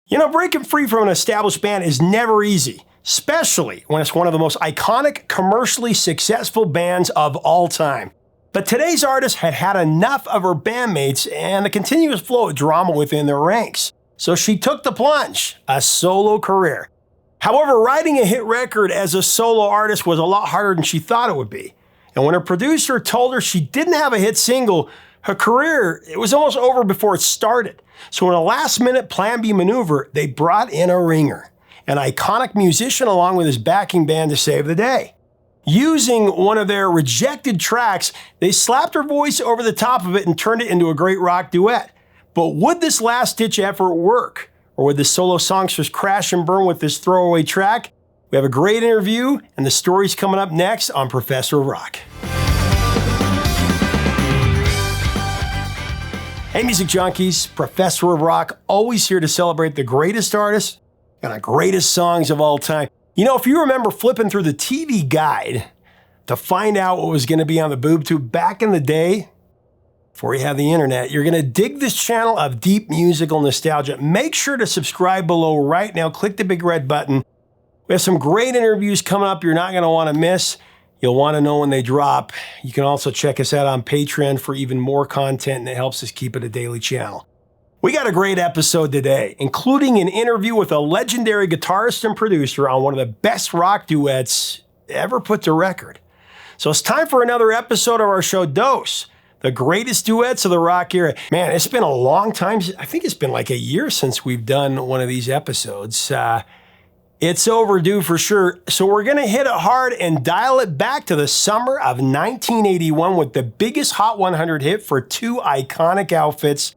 You know, breaking free from an established band is never easy, especially when it's one of the most iconic, commercially successful bands of all time. But today's artist had had enough of her bandmates and the continuous flow of drama within their ranks. So she took the plunge, a solo career. However, writing a hit record as a solo artist was a lot harder than she thought it would be. And when her producer told her she didn't have a hit single, her career, it was almost over before it started. So in a last-minute Plan B maneuver, they brought in a ringer, an iconic musician along with his backing band to save the day. Using one of their rejected tracks, they slapped her voice over the top of it and turned it into a great rock duet. But would this last-ditch effort work? Or would the solo songstress crash and burn with this throwaway track? We have a great interview, and the story's coming up next on Professor of Rock. Hey music junkies, Professor of Rock, always here to celebrate the greatest artists and the greatest songs of all time. You know, if you remember flipping through the TV guide to find out what was going to be on the boob tube back in the day, before you had the internet, you're going to dig this channel of deep musical nostalgia. Make sure to subscribe below right now. Click the big red button. We have some great interviews coming up you're not going to want to miss. You'll want to know when they drop. You can also check us out on Patreon for even more content that helps us keep it a daily channel. We got a great episode today, including an interview with a legendary guitarist and producer on one of the best rock duets ever put to record. So it's time for another episode of our show, Dose, the greatest duets of the rock era. Man, it's been a long time. I think it's been like a year since we've done one of these episodes. It's overdue for sure. So we're going to hit it hard and dial it back to the summer of 1981 with the biggest Hot 100 hit for two iconic outfits.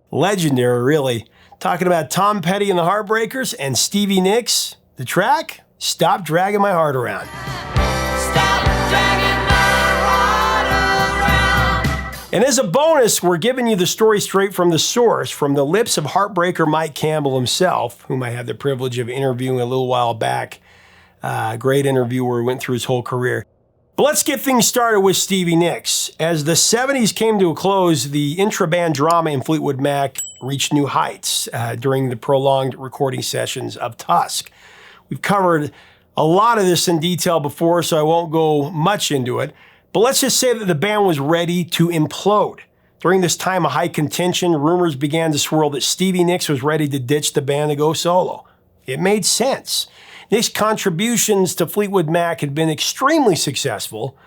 Legendary, really. Talking about Tom Petty and the Heartbreakers and Stevie Nicks. The track, Stop Dragging My Heart Around. Stop dragging my heart around. And as a bonus, we're giving you the story straight from the source, from the lips of heartbreaker Mike Campbell himself, whom I had the privilege of interviewing a little while back. Great interview where we went through his whole career. But let's get things started with Stevie Nicks. As the 70s came to a close, the intra-band drama in Fleetwood Mac reached new heights during the prolonged recording sessions of Tusk. We've covered a lot of this in detail before, so I won't go much into it. But let's just say that the band was ready to implode. During this time of high contention, rumors began to swirl that Stevie Nicks was ready to ditch the band to go solo. It made sense. Nicks' contributions to Fleetwood Mac had been extremely successful,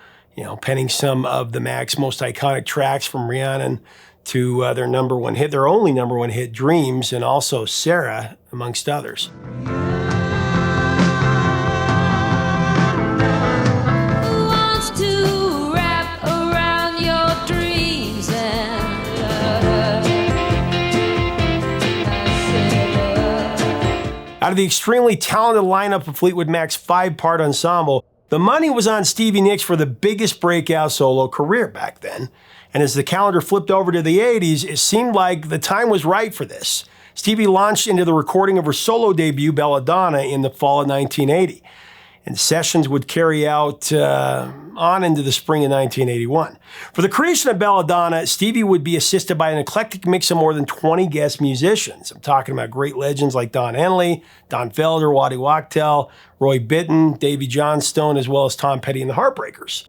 penning some of the Mac's most iconic tracks from Rhiannon to their number one hit, their only number one hit, Dreams, and also Sarah, amongst others. Out of the extremely talented lineup of Fleetwood Mac's 5-part ensemble, the money was on Stevie Nicks for the biggest breakout solo career back then. And as the calendar flipped over to the 80s, it seemed like the time was right for this. Stevie launched into the recording of her solo debut, Belladonna, in the fall of 1980. And sessions would carry out on into the spring of 1981. For the creation of Belladonna, Stevie would be assisted by an eclectic mix of more than 20 guest musicians. I'm talking about great legends like Don Henley, Don Felder, Waddy Wachtel, Roy Bittan, Davy Johnstone, as well as Tom Petty and the Heartbreakers.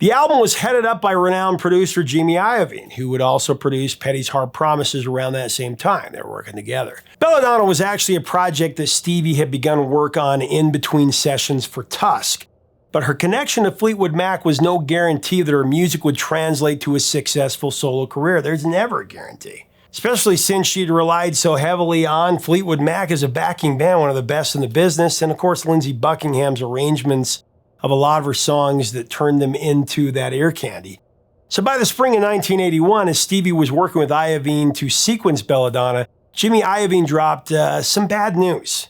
The album was headed up by renowned producer Jimmy Iovine, who would also produce Petty's Hard Promises around that same time. They were working together. Belladonna was actually a project that Stevie had begun work on in between sessions for Tusk. But her connection to Fleetwood Mac was no guarantee that her music would translate to a successful solo career. There's never a guarantee. Especially since she'd relied so heavily on Fleetwood Mac as a backing band, one of the best in the business, and of course Lindsey Buckingham's arrangements of a lot of her songs that turned them into that ear candy. So by the spring of 1981, as Stevie was working with Iovine to sequence Belladonna, Jimmy Iovine dropped some bad news.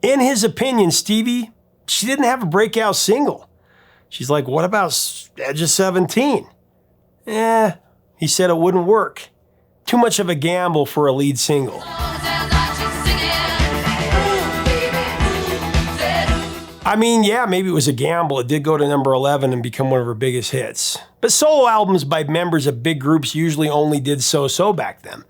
In his opinion, Stevie, she didn't have a breakout single. She's like, what about Edge of 17? He said it wouldn't work. Too much of a gamble for a lead single. I mean, yeah, maybe it was a gamble. It did go to number 11 and become one of her biggest hits. But solo albums by members of big groups usually only did so-so back then.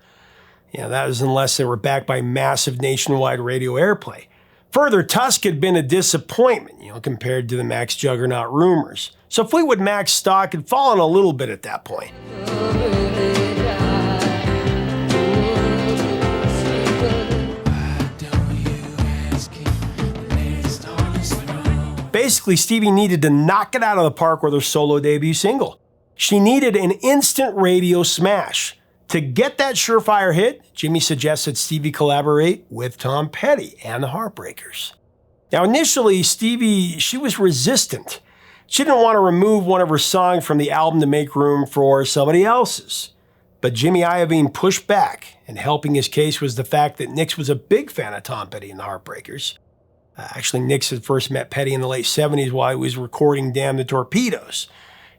That was unless they were backed by massive nationwide radio airplay. Further, Tusk had been a disappointment, compared to the Mac's juggernaut Rumors. So Fleetwood Mac's stock had fallen a little bit at that point. Basically, Stevie needed to knock it out of the park with her solo debut single. She needed an instant radio smash. To get that surefire hit, Jimmy suggested Stevie collaborate with Tom Petty and the Heartbreakers. Now, initially, Stevie, she was resistant. She didn't want to remove one of her songs from the album to make room for somebody else's. But Jimmy Iovine pushed back, and helping his case was the fact that Nicks was a big fan of Tom Petty and the Heartbreakers. Actually, Nicks had first met Petty in the late 70s while he was recording Damn the Torpedoes,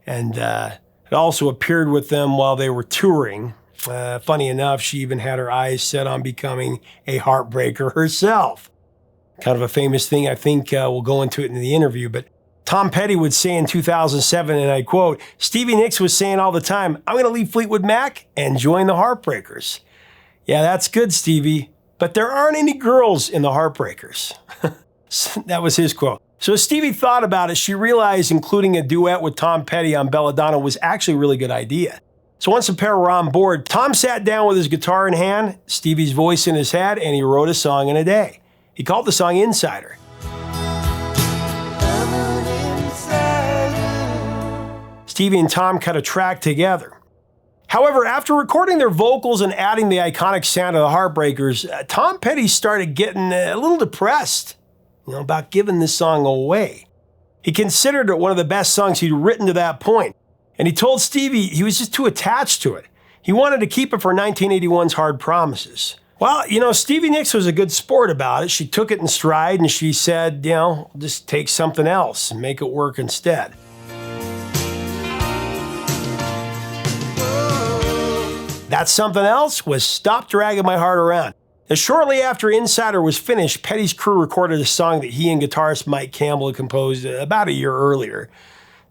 and had also appeared with them while they were touring. Funny enough, she even had her eyes set on becoming a heartbreaker herself. Kind of a famous thing, I think we'll go into it in the interview, but Tom Petty would say in 2007, and I quote, "Stevie Nicks was saying all the time, I'm going to leave Fleetwood Mac and join the Heartbreakers." Yeah, that's good, Stevie, but there aren't any girls in the Heartbreakers. That was his quote. So as Stevie thought about it, she realized including a duet with Tom Petty on Belladonna was actually a really good idea. So once the pair were on board, Tom sat down with his guitar in hand, Stevie's voice in his head, and he wrote a song in a day. He called the song Insider. Stevie and Tom cut a track together. However, after recording their vocals and adding the iconic sound of the Heartbreakers, Tom Petty started getting a little depressed, about giving this song away. He considered it one of the best songs he'd written to that point, and he told Stevie he was just too attached to it. He wanted to keep it for 1981's Hard Promises. Well, Stevie Nicks was a good sport about it. She took it in stride and she said, just take something else and make it work instead. That something else was Stop Dragging My Heart Around. Now, shortly after Insider was finished, Petty's crew recorded a song that he and guitarist Mike Campbell had composed about a year earlier.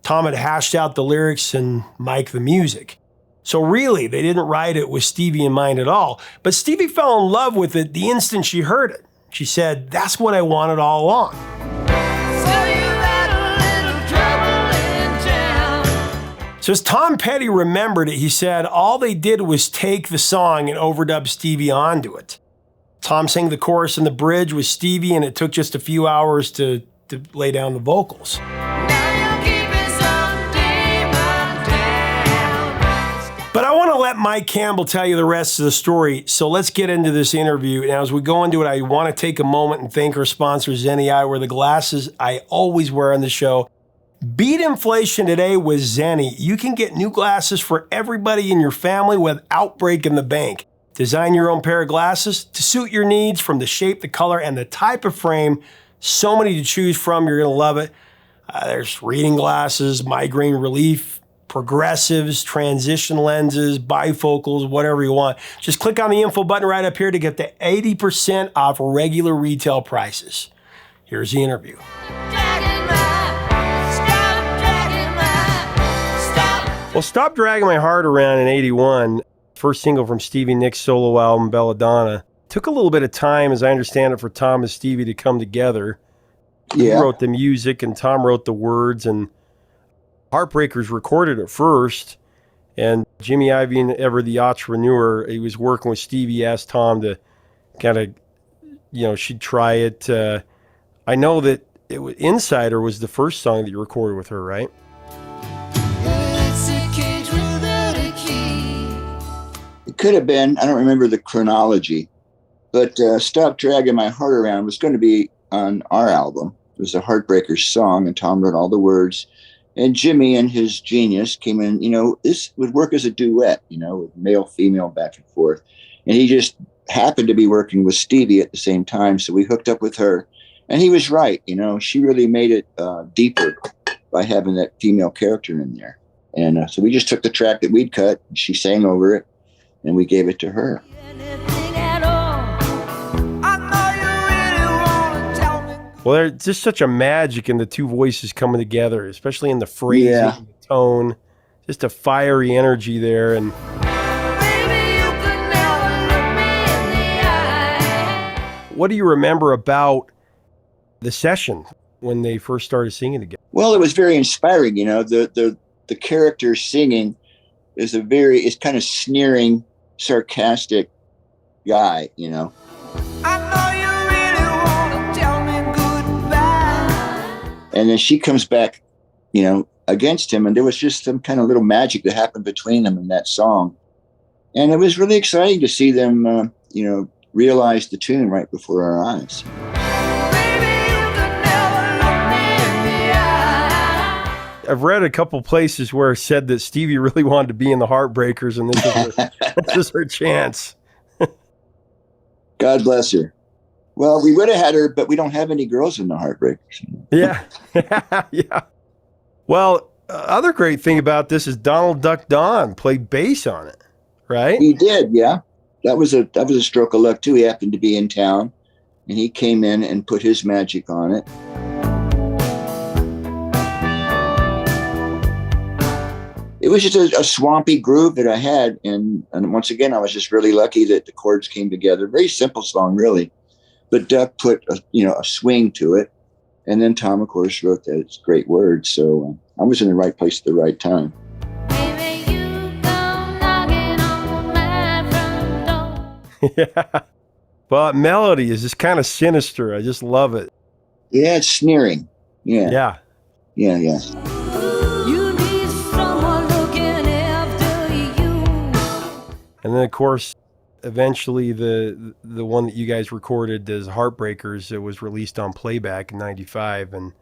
Tom had hashed out the lyrics and Mike the music. So really, they didn't write it with Stevie in mind at all. But Stevie fell in love with it the instant she heard it. She said, "That's what I wanted all along." So as Tom Petty remembered it, he said all they did was take the song and overdub Stevie onto it. Tom sang the chorus and the bridge with Stevie, and it took just a few hours to lay down the vocals. But I want to let Mike Campbell tell you the rest of the story, so let's get into this interview. Now, as we go into it, I want to take a moment and thank our sponsor, Zenni Eyewear, the glasses I always wear on the show. Beat inflation today with Zenni. You can get new glasses for everybody in your family without breaking the bank. Design your own pair of glasses to suit your needs, from the shape, the color, and the type of frame. So many to choose from. You're going to love it. There's reading glasses, migraine relief, progressives, transition lenses, bifocals, whatever you want. Just click on the info button right up here to get the 80% off regular retail prices. Here's the interview. Well, Stop Dragging My Heart Around in 81, first single from Stevie Nicks' solo album, Belladonna. Took a little bit of time, as I understand it, for Tom and Stevie to come together. Yeah. He wrote the music and Tom wrote the words, and Heartbreakers recorded it first. And Jimmy Iovine, ever the entrepreneur, he was working with Stevie, asked Tom to kind of, she'd try it. I know that Insider was the first song that you recorded with her, right? It could have been, I don't remember the chronology, but Stop Dragging My Heart Around was going to be on our album. It was a Heartbreakers song, and Tom wrote all the words. And Jimmy and his genius came in, this would work as a duet, with male, female, back and forth. And he just happened to be working with Stevie at the same time, so we hooked up with her. And he was right, she really made it deeper by having that female character in there. And so we just took the track that we'd cut, and she sang over it, and we gave it to her. Well, there's just such a magic in the two voices coming together, especially in the phrasing, and the tone, just a fiery energy there. And What do you remember about the session when they first started singing together? Well, it was very inspiring. You know, the character singing is is kind of sneering, sarcastic guy, you know. I know you really want to tell me goodbye. And then she comes back, you know, against him, and there was just some kind of little magic that happened between them in that song. And it was really exciting to see them, you know, realize the tune right before our eyes. I've read a couple places where it said that Stevie really wanted to be in the Heartbreakers, and this is her chance. God bless her. Well, we would have had her, but we don't have any girls in the Heartbreakers. Yeah. Yeah. Well, other great thing about this is Donald Duck Don played bass on it, right? He did, yeah. That was a stroke of luck too. He happened to be in town, and he came in and put his magic on it. It was just a swampy groove that I had, and once again, I was just really lucky that the chords came together. Very simple song, really, but Duck put a swing to it, and then Tom, of course, wrote those great words. So I was in the right place at the right time. Yeah. But melody is just kind of sinister. I just love it. Yeah, it's sneering. Yeah. Yeah. Yeah, yeah. And then, of course, eventually the one that you guys recorded as Heartbreakers, it was released on playback in 95. And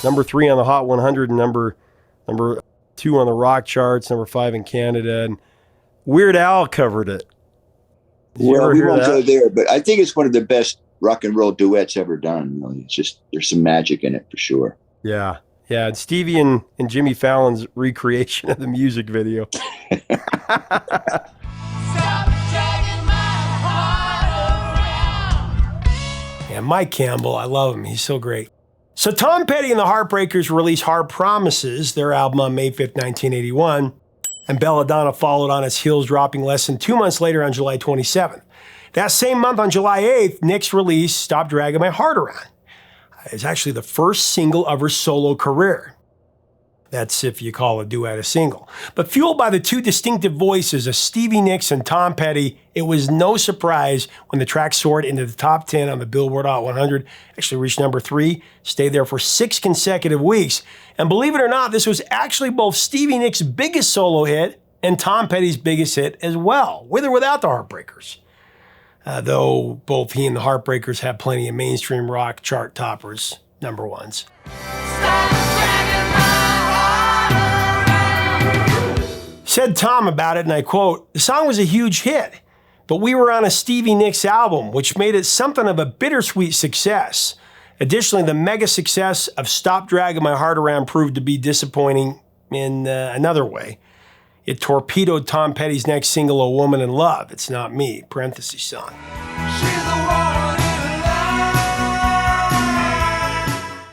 number 3 on the Hot 100 and number 2 on the rock charts, number 5 in Canada. And Weird Al covered it. Well, we won't go there, but I think it's one of the best rock and roll duets ever done. Really. It's just, there's some magic in it for sure. Yeah. Yeah, and Stevie and Jimmy Fallon's recreation of the music video. Yeah, Mike Campbell, I love him. He's so great. So Tom Petty and the Heartbreakers released Hard Promises, their album on May 5th, 1981, and Belladonna followed on its heels, dropping less than 2 months later on July 27th. That same month, on July 8th, Nicks released Stop Dragging My Heart Around. It's actually the first single of her solo career. That's if you call a duet a single. But fueled by the two distinctive voices of Stevie Nicks and Tom Petty, it was no surprise when the track soared into the top 10 on the Billboard Hot 100, actually reached number 3, stayed there for 6 consecutive weeks. And believe it or not, this was actually both Stevie Nicks' biggest solo hit and Tom Petty's biggest hit as well, with or without the Heartbreakers. Though both he and the Heartbreakers have plenty of mainstream rock chart toppers, number ones. Said Tom about it, and I quote, "The song was a huge hit, but we were on a Stevie Nicks album, which made it something of a bittersweet success. Additionally, the mega success of Stop Dragging My Heart Around proved to be disappointing in another way. It torpedoed Tom Petty's next single, A Woman in Love, It's Not Me, parentheses song.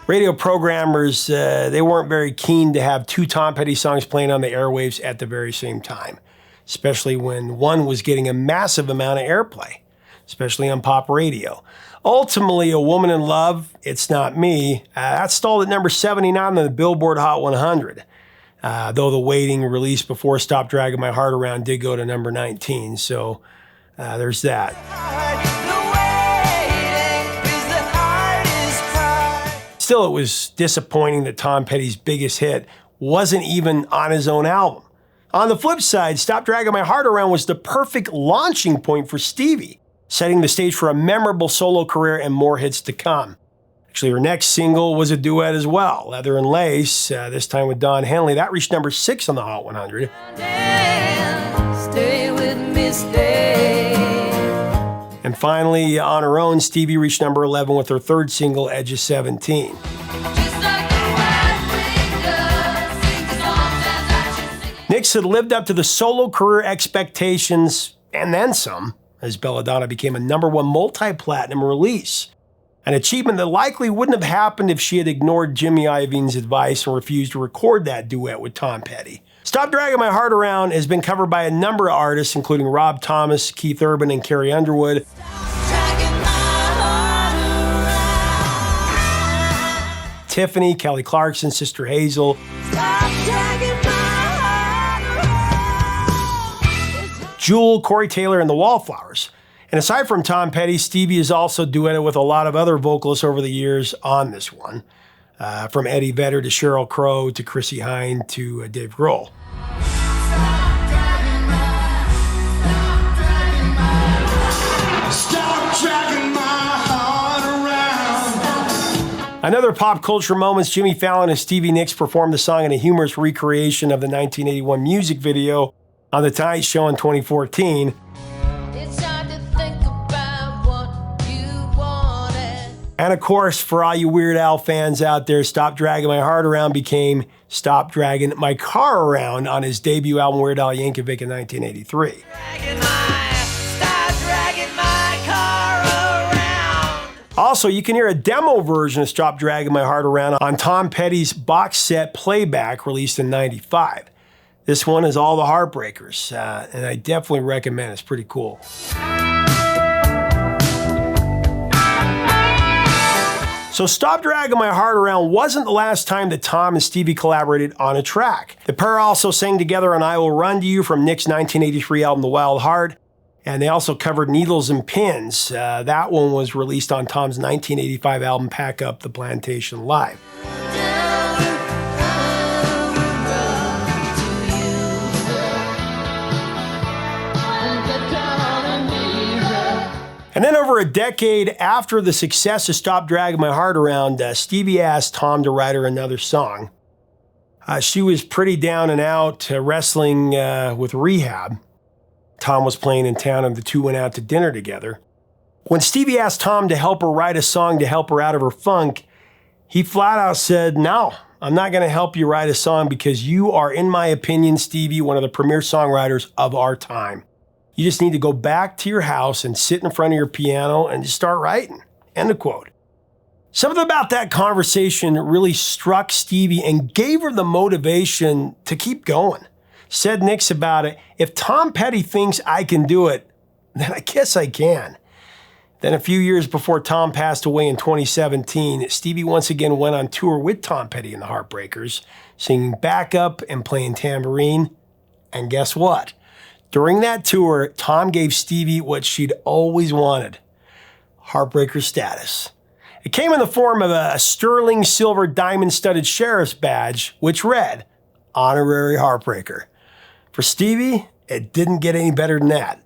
Radio programmers, they weren't very keen to have 2 Tom Petty songs playing on the airwaves at the very same time, especially when one was getting a massive amount of airplay, especially on pop radio. Ultimately, A Woman in Love, It's Not Me, that stalled at number 79 on the Billboard Hot 100. Though the waiting release before Stop Dragging My Heart Around did go to number 19, so there's that. Still, it was disappointing that Tom Petty's biggest hit wasn't even on his own album. On the flip side, Stop Dragging My Heart Around was the perfect launching point for Stevie, setting the stage for a memorable solo career and more hits to come. Actually, her next single was a duet as well, Leather and Lace, this time with Don Henley. That reached number 6 on the Hot 100. Stay with me, stay. And finally, on her own, Stevie reached number 11 with her third single, Edge of 17. Nicks had lived up to the solo career expectations and then some, as Belladonna became a number 1 multi-platinum release. An achievement that likely wouldn't have happened if she had ignored Jimmy Iovine's advice and refused to record that duet with Tom Petty. Stop Dragging My Heart Around has been covered by a number of artists, including Rob Thomas, Keith Urban, and Carrie Underwood. Tiffany, Kelly Clarkson, Sister Hazel. Jewel, Corey Taylor, and the Wallflowers. And aside from Tom Petty, Stevie has also duetted with a lot of other vocalists over the years on this one. From Eddie Vedder to Sheryl Crow to Chrissie Hynde to Dave Grohl. Another pop culture moments, Jimmy Fallon and Stevie Nicks performed the song in a humorous recreation of the 1981 music video on The Tonight Show in 2014. It's hard to think about what you wanted. And of course, for all you Weird Al fans out there, Stop Dragging My Heart Around became Stop Dragging My Car Around on his debut album Weird Al Yankovic in 1983. Stop dragging my car around. Also, you can hear a demo version of Stop Dragging My Heart Around on Tom Petty's box set Playback released in '95. This one is all the Heartbreakers, and I definitely recommend it. It's pretty cool. So Stop Dragging My Heart Around wasn't the last time that Tom and Stevie collaborated on a track. The pair also sang together on I Will Run to You from Nick's 1983 album The Wild Heart, and they also covered Needles and Pins. That one was released on Tom's 1985 album Pack Up the Plantation Live. And then over a decade after the success of Stop Dragging My Heart Around, Stevie asked Tom to write her another song. She was pretty down and out, wrestling with rehab. Tom was playing in town and the two went out to dinner together. When Stevie asked Tom to help her write a song to help her out of her funk, he flat out said, "No, I'm not going to help you write a song because you are, in my opinion, Stevie, one of the premier songwriters of our time. You just need to go back to your house and sit in front of your piano and just start writing." End of quote. Something about that conversation really struck Stevie and gave her the motivation to keep going. Said Nicks about it, "If Tom Petty thinks I can do it, then I guess I can." Then a few years before Tom passed away in 2017, Stevie once again went on tour with Tom Petty and the Heartbreakers, singing backup and playing tambourine. And guess what? During that tour, Tom gave Stevie what she'd always wanted, Heartbreaker status. It came in the form of a sterling silver diamond-studded sheriff's badge, which read, Honorary Heartbreaker. For Stevie, it didn't get any better than that.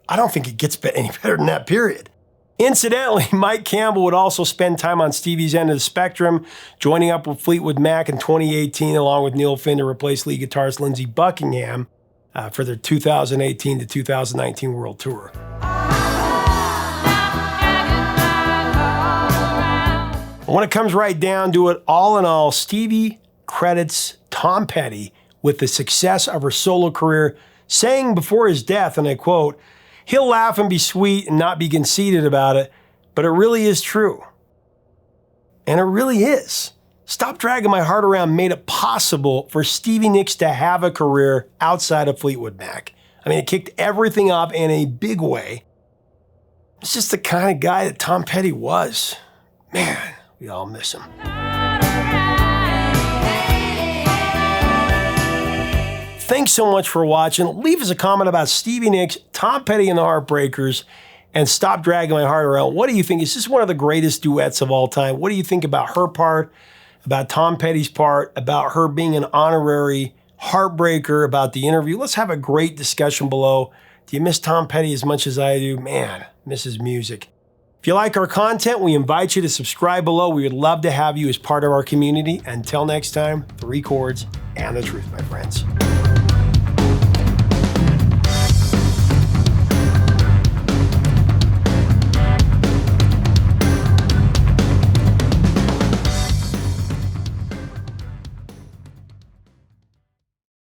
I don't think it gets any better than that, period. Incidentally, Mike Campbell would also spend time on Stevie's end of the spectrum, joining up with Fleetwood Mac in 2018, along with Neil Finn to replace lead guitarist Lindsey Buckingham for their 2018 to 2019 World Tour. When it comes right down to it, all in all, Stevie credits Tom Petty with the success of her solo career, saying before his death, and I quote, "He'll laugh and be sweet and not be conceited about it, but it really is true." And it really is. Stop Dragging My Heart Around made it possible for Stevie Nicks to have a career outside of Fleetwood Mac. I mean, it kicked everything up in a big way. It's just the kind of guy that Tom Petty was. Man, we all miss him. Thanks so much for watching. Leave us a comment about Stevie Nicks, Tom Petty and the Heartbreakers, and Stop Dragging My Heart Around. What do you think? Is this one of the greatest duets of all time? What do you think about her part, about Tom Petty's part, about her being an honorary heartbreaker, about the interview? Let's have a great discussion below. Do you miss Tom Petty as much as I do? Man, miss his music. If you like our content, we invite you to subscribe below. We would love to have you as part of our community. Until next time, 3 chords and the truth, my friends.